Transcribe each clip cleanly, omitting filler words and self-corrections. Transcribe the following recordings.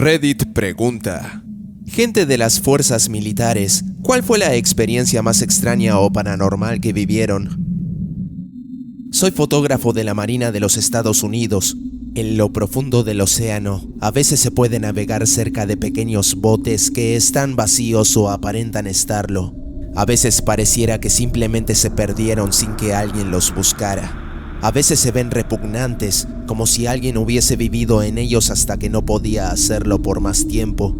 Reddit pregunta: gente de las fuerzas militares, ¿cuál fue la experiencia más extraña o paranormal que vivieron? Soy fotógrafo de la Marina de los Estados Unidos. En lo profundo del océano, a veces se puede navegar cerca de pequeños botes que están vacíos o aparentan estarlo. A veces pareciera que simplemente se perdieron sin que alguien los buscara. A veces se ven repugnantes, como si alguien hubiese vivido en ellos hasta que no podía hacerlo por más tiempo.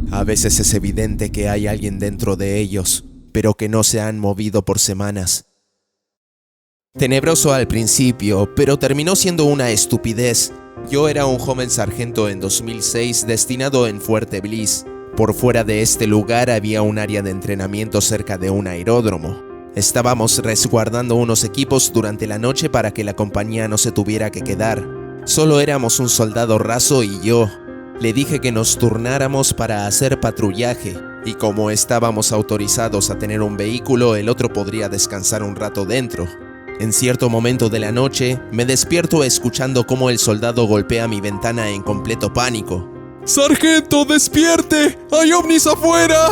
A veces es evidente que hay alguien dentro de ellos, pero que no se han movido por semanas. Tenebroso al principio, pero terminó siendo una estupidez. Yo era un joven sargento en 2006 destinado en Fuerte Bliss. Por fuera de este lugar había un área de entrenamiento cerca de un aeródromo. Estábamos resguardando unos equipos durante la noche para que la compañía no se tuviera que quedar. Solo éramos un soldado raso y yo. Le dije que nos turnáramos para hacer patrullaje, y como estábamos autorizados a tener un vehículo, el otro podría descansar un rato dentro. En cierto momento de la noche, me despierto escuchando cómo el soldado golpea mi ventana en completo pánico. ¡Sargento, despierte! ¡Hay ovnis afuera!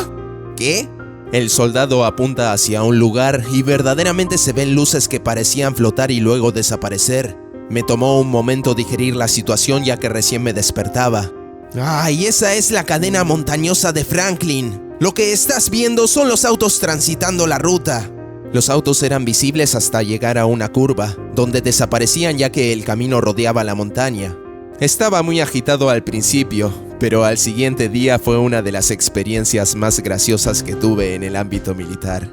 ¿Qué? El soldado apunta hacia un lugar y verdaderamente se ven luces que parecían flotar y luego desaparecer. Me tomó un momento digerir la situación ya que recién me despertaba. ¡Ay, esa es la cadena montañosa de Franklin! Lo que estás viendo son los autos transitando la ruta. Los autos eran visibles hasta llegar a una curva, donde desaparecían ya que el camino rodeaba la montaña. Estaba muy agitado al principio, pero al siguiente día fue una de las experiencias más graciosas que tuve en el ámbito militar.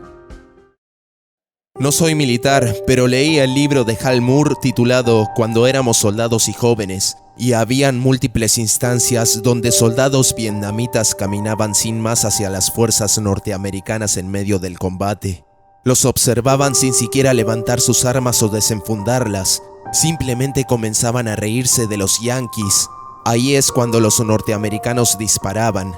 No soy militar, pero leí el libro de Hal Moore titulado Cuando éramos soldados y jóvenes, y habían múltiples instancias donde soldados vietnamitas caminaban sin más hacia las fuerzas norteamericanas en medio del combate. Los observaban sin siquiera levantar sus armas o desenfundarlas. Simplemente comenzaban a reírse de los yanquis. Ahí es cuando los norteamericanos disparaban.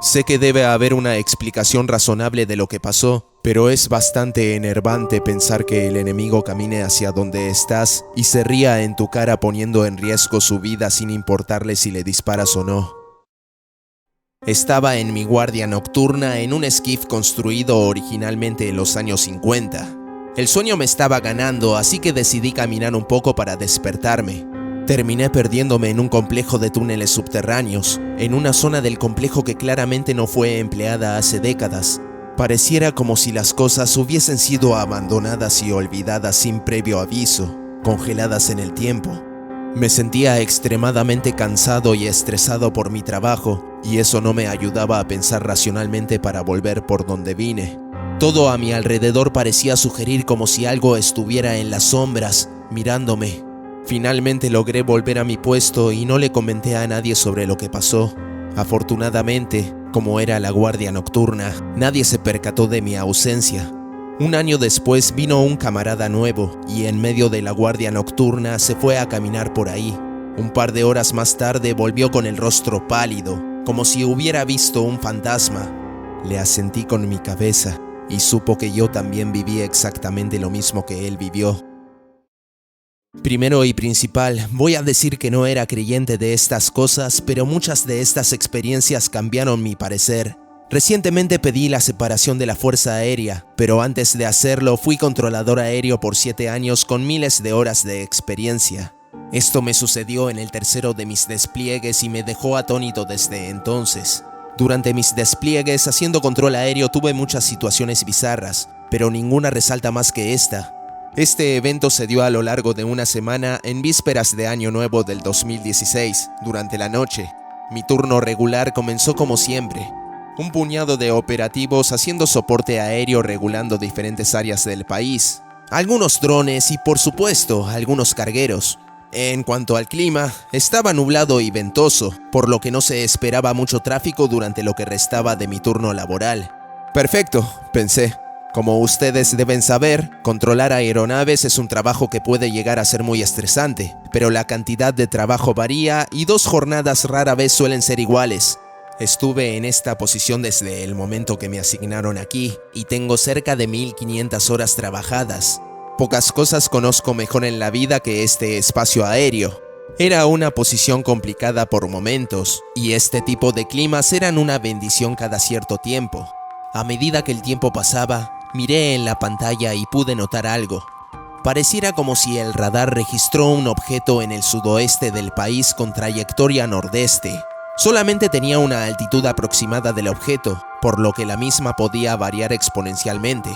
Sé que debe haber una explicación razonable de lo que pasó, pero es bastante enervante pensar que el enemigo camine hacia donde estás y se ría en tu cara poniendo en riesgo su vida sin importarle si le disparas o no. Estaba en mi guardia nocturna en un esquife construido originalmente en los años 50. El sueño me estaba ganando, así que decidí caminar un poco para despertarme. Terminé perdiéndome en un complejo de túneles subterráneos, en una zona del complejo que claramente no fue empleada hace décadas. Pareciera como si las cosas hubiesen sido abandonadas y olvidadas sin previo aviso, congeladas en el tiempo. Me sentía extremadamente cansado y estresado por mi trabajo, y eso no me ayudaba a pensar racionalmente para volver por donde vine. Todo a mi alrededor parecía sugerir como si algo estuviera en las sombras, mirándome. Finalmente logré volver a mi puesto y no le comenté a nadie sobre lo que pasó. Afortunadamente, como era la guardia nocturna, nadie se percató de mi ausencia. Un año después vino un camarada nuevo y en medio de la guardia nocturna se fue a caminar por ahí. Un par de horas más tarde volvió con el rostro pálido, como si hubiera visto un fantasma. Le asentí con mi cabeza y supo que yo también viví exactamente lo mismo que él vivió. Primero y principal, voy a decir que no era creyente de estas cosas, pero muchas de estas experiencias cambiaron mi parecer. Recientemente pedí la separación de la Fuerza Aérea, pero antes de hacerlo fui controlador aéreo por 7 años con miles de horas de experiencia. Esto me sucedió en el tercero de mis despliegues y me dejó atónito desde entonces. Durante mis despliegues haciendo control aéreo tuve muchas situaciones bizarras, pero ninguna resalta más que esta. Este evento se dio a lo largo de una semana en vísperas de Año Nuevo del 2016, durante la noche. Mi turno regular comenzó como siempre. Un puñado de operativos haciendo soporte aéreo regulando diferentes áreas del país. Algunos drones y, por supuesto, algunos cargueros. En cuanto al clima, estaba nublado y ventoso, por lo que no se esperaba mucho tráfico durante lo que restaba de mi turno laboral. Perfecto, pensé. Como ustedes deben saber, controlar aeronaves es un trabajo que puede llegar a ser muy estresante, pero la cantidad de trabajo varía y 2 jornadas rara vez suelen ser iguales. Estuve en esta posición desde el momento que me asignaron aquí y tengo cerca de 1500 horas trabajadas. Pocas cosas conozco mejor en la vida que este espacio aéreo. Era una posición complicada por momentos, y este tipo de climas eran una bendición cada cierto tiempo. A medida que el tiempo pasaba, miré en la pantalla y pude notar algo. Pareciera como si el radar registró un objeto en el sudoeste del país con trayectoria nordeste. Solamente tenía una altitud aproximada del objeto, por lo que la misma podía variar exponencialmente.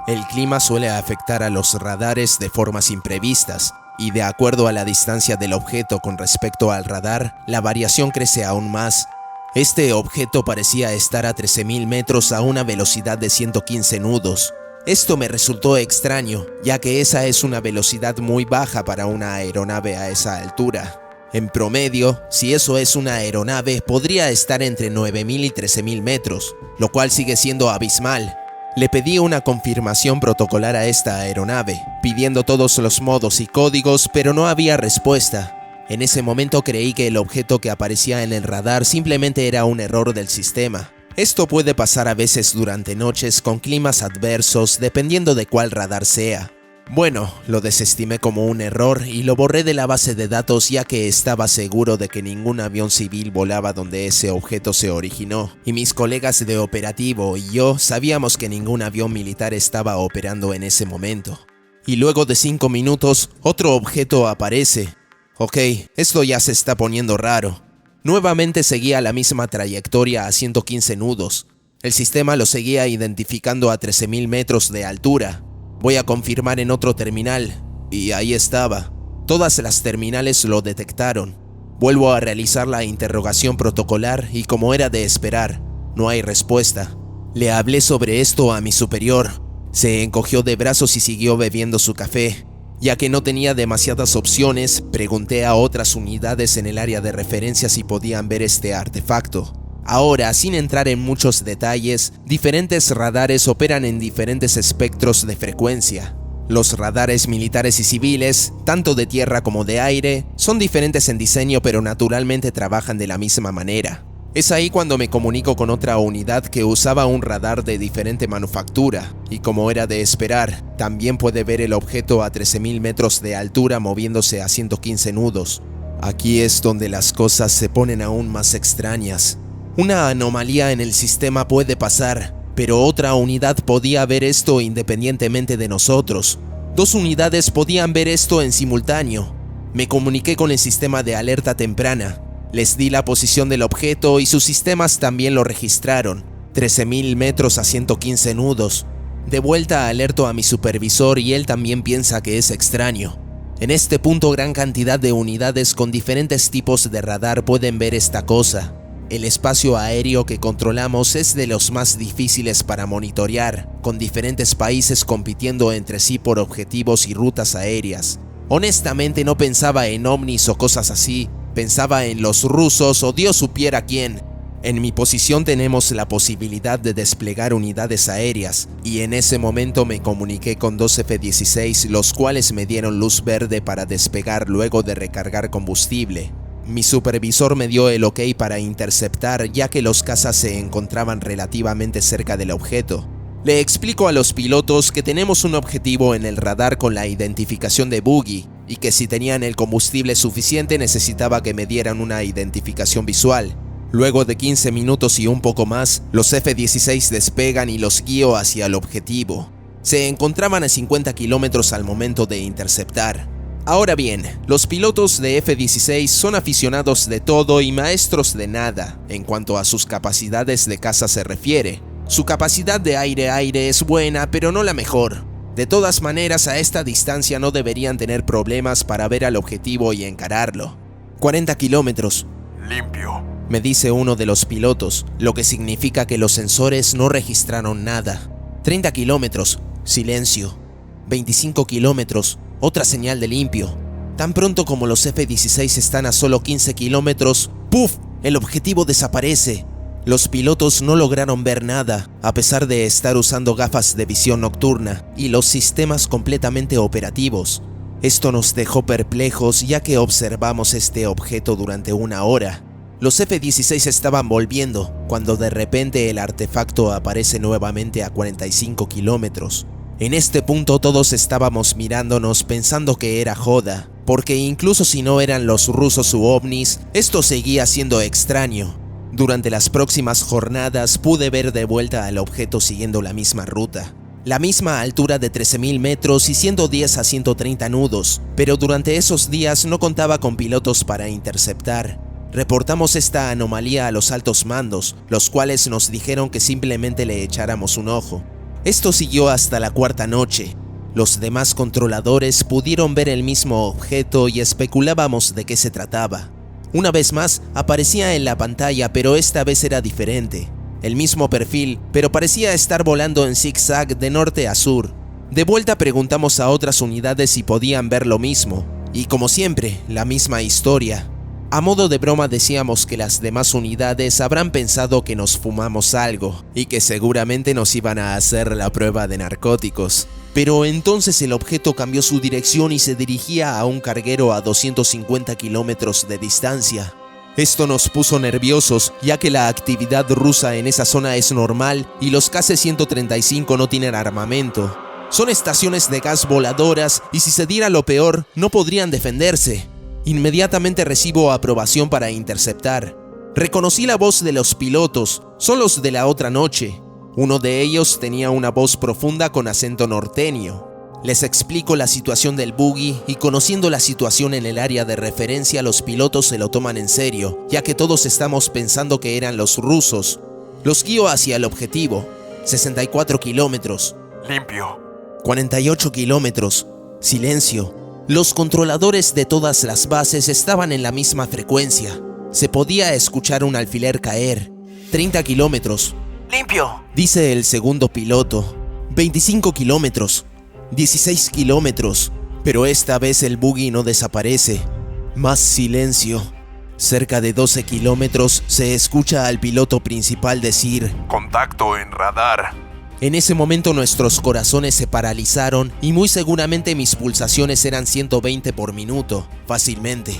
El clima suele afectar a los radares de formas imprevistas, y de acuerdo a la distancia del objeto con respecto al radar, la variación crece aún más. Este objeto parecía estar a 13.000 metros a una velocidad de 115 nudos. Esto me resultó extraño, ya que esa es una velocidad muy baja para una aeronave a esa altura. En promedio, si eso es una aeronave, podría estar entre 9.000 y 13.000 metros, lo cual sigue siendo abismal. Le pedí una confirmación protocolar a esta aeronave, pidiendo todos los modos y códigos, pero no había respuesta. En ese momento creí que el objeto que aparecía en el radar simplemente era un error del sistema. Esto puede pasar a veces durante noches con climas adversos, dependiendo de cuál radar sea. Bueno, lo desestimé como un error y lo borré de la base de datos, ya que estaba seguro de que ningún avión civil volaba donde ese objeto se originó, y mis colegas de operativo y yo sabíamos que ningún avión militar estaba operando en ese momento. Y luego de 5 minutos, otro objeto aparece. Ok, esto ya se está poniendo raro. Nuevamente seguía la misma trayectoria a 115 nudos. El sistema lo seguía identificando a 13.000 metros de altura. Voy a confirmar en otro terminal, y ahí estaba. Todas las terminales lo detectaron. Vuelvo a realizar la interrogación protocolar y, como era de esperar, no hay respuesta. Le hablé sobre esto a mi superior. Se encogió de brazos y siguió bebiendo su café. Ya que no tenía demasiadas opciones, pregunté a otras unidades en el área de referencia si podían ver este artefacto. Ahora, sin entrar en muchos detalles, diferentes radares operan en diferentes espectros de frecuencia. Los radares militares y civiles, tanto de tierra como de aire, son diferentes en diseño, pero naturalmente trabajan de la misma manera. Es ahí cuando me comunico con otra unidad que usaba un radar de diferente manufactura, y como era de esperar, también puede ver el objeto a 13.000 metros de altura moviéndose a 115 nudos. Aquí es donde las cosas se ponen aún más extrañas. Una anomalía en el sistema puede pasar, pero otra unidad podía ver esto independientemente de nosotros. 2 unidades podían ver esto en simultáneo. Me comuniqué con el sistema de alerta temprana. Les di la posición del objeto y sus sistemas también lo registraron. 13.000 metros a 115 nudos. De vuelta alerto a mi supervisor y él también piensa que es extraño. En este punto, gran cantidad de unidades con diferentes tipos de radar pueden ver esta cosa. El espacio aéreo que controlamos es de los más difíciles para monitorear, con diferentes países compitiendo entre sí por objetivos y rutas aéreas. Honestamente no pensaba en ovnis o cosas así, pensaba en los rusos o Dios supiera quién. En mi posición tenemos la posibilidad de desplegar unidades aéreas, y en ese momento me comuniqué con 2 F-16, los cuales me dieron luz verde para despegar luego de recargar combustible. Mi supervisor me dio el ok para interceptar, ya que los cazas se encontraban relativamente cerca del objeto. Le explico a los pilotos que tenemos un objetivo en el radar con la identificación de Boogie, y que si tenían el combustible suficiente necesitaba que me dieran una identificación visual. Luego de 15 minutos y un poco más, los F-16 despegan y los guío hacia el objetivo. Se encontraban a 50 kilómetros al momento de interceptar. Ahora bien, los pilotos de F-16 son aficionados de todo y maestros de nada en cuanto a sus capacidades de caza se refiere. Su capacidad de aire-aire es buena, pero no la mejor. De todas maneras, a esta distancia no deberían tener problemas para ver al objetivo y encararlo. 40 kilómetros. Limpio, me dice uno de los pilotos, lo que significa que los sensores no registraron nada. 30 kilómetros. Silencio. 25 kilómetros. Otra señal de limpio. Tan pronto como los F-16 están a solo 15 kilómetros, ¡puf!, el objetivo desaparece. Los pilotos no lograron ver nada, a pesar de estar usando gafas de visión nocturna y los sistemas completamente operativos. Esto nos dejó perplejos, ya que observamos este objeto durante 1 hora. Los F-16 estaban volviendo, cuando de repente el artefacto aparece nuevamente a 45 kilómetros. En este punto todos estábamos mirándonos pensando que era joda, porque incluso si no eran los rusos u ovnis, esto seguía siendo extraño. Durante las próximas jornadas pude ver de vuelta al objeto siguiendo la misma ruta, la misma altura de 13.000 metros y 110 a 130 nudos, pero durante esos días no contaba con pilotos para interceptar. Reportamos esta anomalía a los altos mandos, los cuales nos dijeron que simplemente le echáramos un ojo. Esto siguió hasta la cuarta noche. Los demás controladores pudieron ver el mismo objeto y especulábamos de qué se trataba. Una vez más, aparecía en la pantalla, pero esta vez era diferente. El mismo perfil, pero parecía estar volando en zigzag de norte a sur. De vuelta preguntamos a otras unidades si podían ver lo mismo, y como siempre, la misma historia. A modo de broma decíamos que las demás unidades habrán pensado que nos fumamos algo, y que seguramente nos iban a hacer la prueba de narcóticos. Pero entonces el objeto cambió su dirección y se dirigía a un carguero a 250 kilómetros de distancia. Esto nos puso nerviosos, ya que la actividad rusa en esa zona es normal y los KC-135 no tienen armamento. Son estaciones de gas voladoras y si se diera lo peor, no podrían defenderse. Inmediatamente recibo aprobación para interceptar. Reconocí la voz de los pilotos, son los de la otra noche. Uno de ellos tenía una voz profunda con acento norteño. Les explico la situación del buggy y conociendo la situación en el área de referencia, los pilotos se lo toman en serio, ya que todos estamos pensando que eran los rusos. Los guío hacia el objetivo. 64 kilómetros. Limpio. 48 kilómetros. Silencio. Los controladores de todas las bases estaban en la misma frecuencia. Se podía escuchar un alfiler caer. 30 kilómetros. Limpio. Dice el segundo piloto. 25 kilómetros. 16 kilómetros. Pero esta vez el buggy no desaparece. Más silencio. Cerca de 12 kilómetros se escucha al piloto principal decir: Contacto en radar. En ese momento nuestros corazones se paralizaron y muy seguramente mis pulsaciones eran 120 por minuto, fácilmente.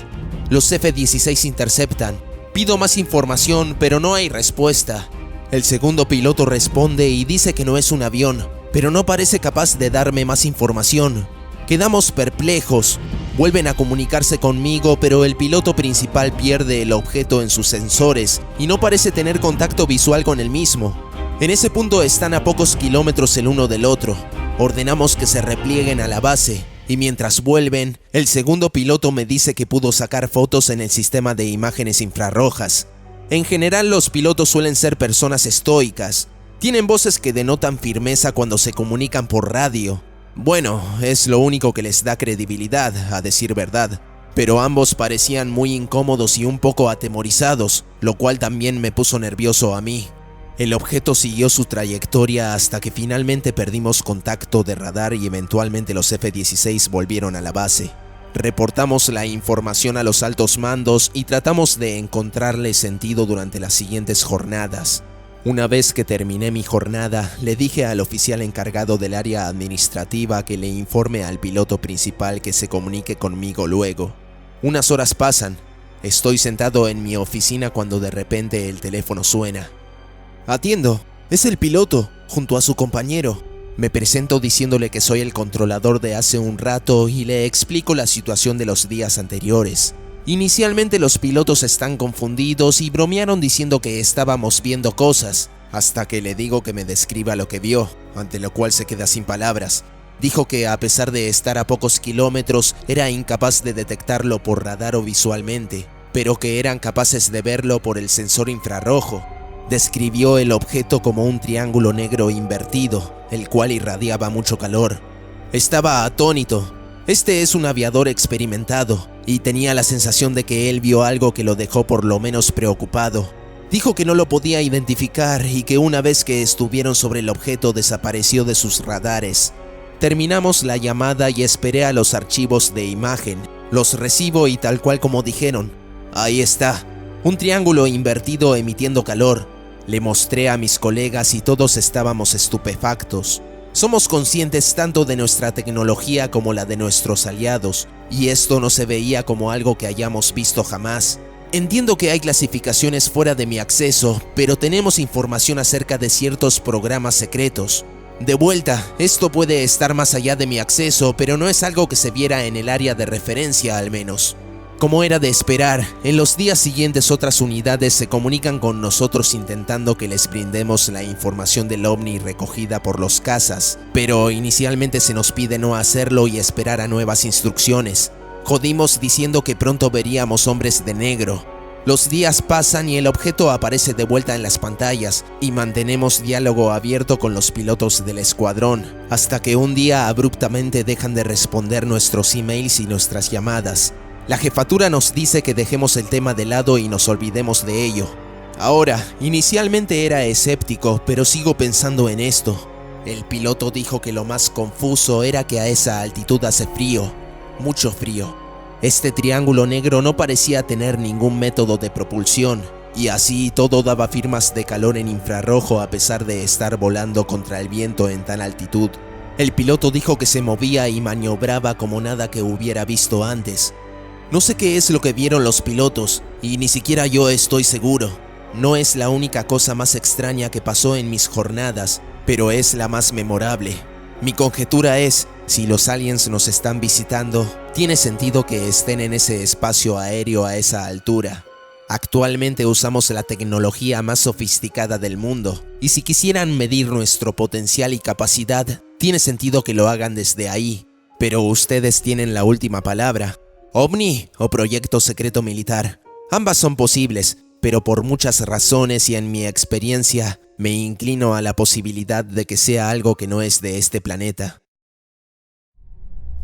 Los F-16 interceptan. Pido más información, pero no hay respuesta. El segundo piloto responde y dice que no es un avión, pero no parece capaz de darme más información. Quedamos perplejos. Vuelven a comunicarse conmigo, pero el piloto principal pierde el objeto en sus sensores y no parece tener contacto visual con el mismo. En ese punto están a pocos kilómetros el uno del otro. Ordenamos que se replieguen a la base y mientras vuelven, el segundo piloto me dice que pudo sacar fotos en el sistema de imágenes infrarrojas. En general, los pilotos suelen ser personas estoicas. Tienen voces que denotan firmeza cuando se comunican por radio. Bueno, es lo único que les da credibilidad, a decir verdad. Pero ambos parecían muy incómodos y un poco atemorizados, lo cual también me puso nervioso a mí. El objeto siguió su trayectoria hasta que finalmente perdimos contacto de radar y eventualmente los F-16 volvieron a la base. Reportamos la información a los altos mandos y tratamos de encontrarle sentido durante las siguientes jornadas. Una vez que terminé mi jornada, le dije al oficial encargado del área administrativa que le informe al piloto principal que se comunique conmigo luego. Unas horas pasan. Estoy sentado en mi oficina cuando de repente el teléfono suena. Atiendo. Es el piloto, junto a su compañero. Me presento diciéndole que soy el controlador de hace un rato y le explico la situación de los días anteriores. Inicialmente los pilotos están confundidos y bromearon diciendo que estábamos viendo cosas, hasta que le digo que me describa lo que vio, ante lo cual se queda sin palabras. Dijo que a pesar de estar a pocos kilómetros, era incapaz de detectarlo por radar o visualmente, pero que eran capaces de verlo por el sensor infrarrojo. Describió el objeto como un triángulo negro invertido, el cual irradiaba mucho calor. Estaba atónito. Este es un aviador experimentado, y tenía la sensación de que él vio algo que lo dejó por lo menos preocupado. Dijo que no lo podía identificar y que una vez que estuvieron sobre el objeto desapareció de sus radares. Terminamos la llamada y esperé a los archivos de imagen. Los recibo y tal cual como dijeron. Ahí está, un triángulo invertido emitiendo calor. Le mostré a mis colegas y todos estábamos estupefactos. Somos conscientes tanto de nuestra tecnología como la de nuestros aliados, y esto no se veía como algo que hayamos visto jamás. Entiendo que hay clasificaciones fuera de mi acceso, pero tenemos información acerca de ciertos programas secretos. De vuelta, esto puede estar más allá de mi acceso, pero no es algo que se viera en el área de referencia al menos. Como era de esperar, en los días siguientes otras unidades se comunican con nosotros intentando que les brindemos la información del ovni recogida por los cazas, pero inicialmente se nos pide no hacerlo y esperar a nuevas instrucciones. Jodimos diciendo que pronto veríamos hombres de negro. Los días pasan y el objeto aparece de vuelta en las pantallas y mantenemos diálogo abierto con los pilotos del escuadrón, hasta que un día abruptamente dejan de responder nuestros emails y nuestras llamadas. La jefatura nos dice que dejemos el tema de lado y nos olvidemos de ello. Ahora, inicialmente era escéptico, pero sigo pensando en esto. El piloto dijo que lo más confuso era que a esa altitud hace frío, mucho frío. Este triángulo negro no parecía tener ningún método de propulsión, y así todo daba firmas de calor en infrarrojo a pesar de estar volando contra el viento en tal altitud. El piloto dijo que se movía y maniobraba como nada que hubiera visto antes. No sé qué es lo que vieron los pilotos, y ni siquiera yo estoy seguro. No es la única cosa más extraña que pasó en mis jornadas, pero es la más memorable. Mi conjetura es, si los aliens nos están visitando, tiene sentido que estén en ese espacio aéreo a esa altura. Actualmente usamos la tecnología más sofisticada del mundo, y si quisieran medir nuestro potencial y capacidad, tiene sentido que lo hagan desde ahí. Pero ustedes tienen la última palabra. ¿OVNI o proyecto secreto militar? Ambas son posibles, pero por muchas razones y en mi experiencia, me inclino a la posibilidad de que sea algo que no es de este planeta.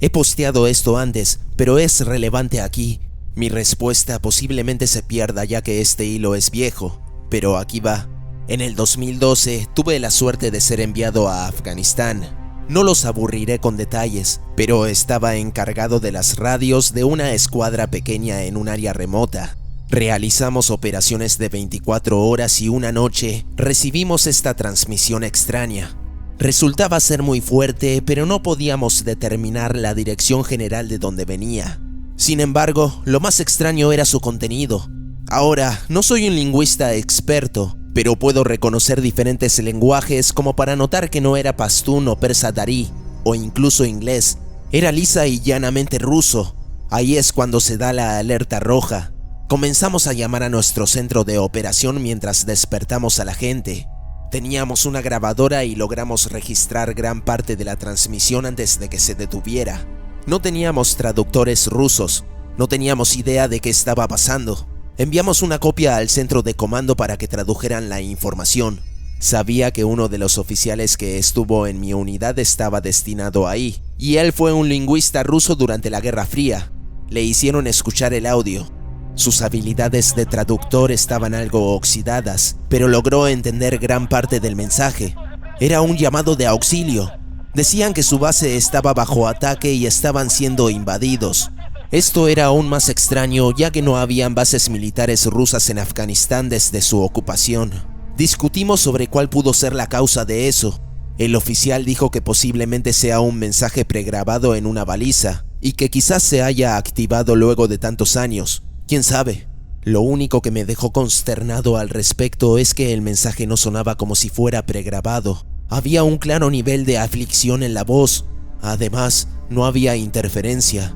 He posteado esto antes, pero es relevante aquí. Mi respuesta posiblemente se pierda ya que este hilo es viejo, pero aquí va. En el 2012 tuve la suerte de ser enviado a Afganistán. No los aburriré con detalles, pero estaba encargado de las radios de una escuadra pequeña en un área remota. Realizamos operaciones de 24 horas y una noche recibimos esta transmisión extraña. Resultaba ser muy fuerte, pero no podíamos determinar la dirección general de donde venía. Sin embargo, lo más extraño era su contenido. Ahora, no soy un lingüista experto, pero puedo reconocer diferentes lenguajes como para notar que no era pastún o persa darí, o incluso inglés. Era lisa y llanamente ruso. Ahí es cuando se da la alerta roja. Comenzamos a llamar a nuestro centro de operación mientras despertamos a la gente. Teníamos una grabadora y logramos registrar gran parte de la transmisión antes de que se detuviera. No teníamos traductores rusos, no teníamos idea de qué estaba pasando. Enviamos una copia al centro de comando para que tradujeran la información. Sabía que uno de los oficiales que estuvo en mi unidad estaba destinado ahí, y él fue un lingüista ruso durante la Guerra Fría. Le hicieron escuchar el audio. Sus habilidades de traductor estaban algo oxidadas, pero logró entender gran parte del mensaje. Era un llamado de auxilio. Decían que su base estaba bajo ataque y estaban siendo invadidos. Esto era aún más extraño ya que no habían bases militares rusas en Afganistán desde su ocupación. Discutimos sobre cuál pudo ser la causa de eso. El oficial dijo que posiblemente sea un mensaje pregrabado en una baliza y que quizás se haya activado luego de tantos años. ¿Quién sabe? Lo único que me dejó consternado al respecto es que el mensaje no sonaba como si fuera pregrabado. Había un claro nivel de aflicción en la voz. Además, no había interferencia.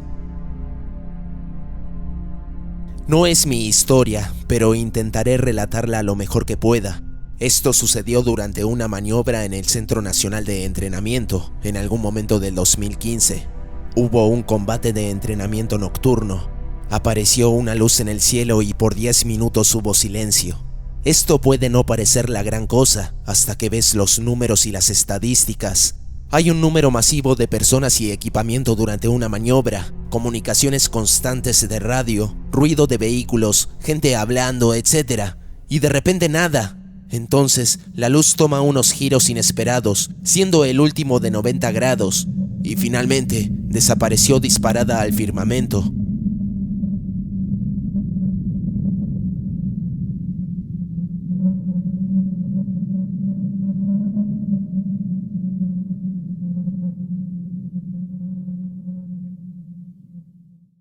No es mi historia, pero intentaré relatarla lo mejor que pueda. Esto sucedió durante una maniobra en el Centro Nacional de Entrenamiento, en algún momento del 2015. Hubo un combate de entrenamiento nocturno. Apareció una luz en el cielo y por 10 minutos hubo silencio. Esto puede no parecer la gran cosa hasta que ves los números y las estadísticas. Hay un número masivo de personas y equipamiento durante una maniobra, comunicaciones constantes de radio, ruido de vehículos, gente hablando, etc. Y de repente nada. Entonces, la luz toma unos giros inesperados, siendo el último de 90 grados, y finalmente desapareció disparada al firmamento.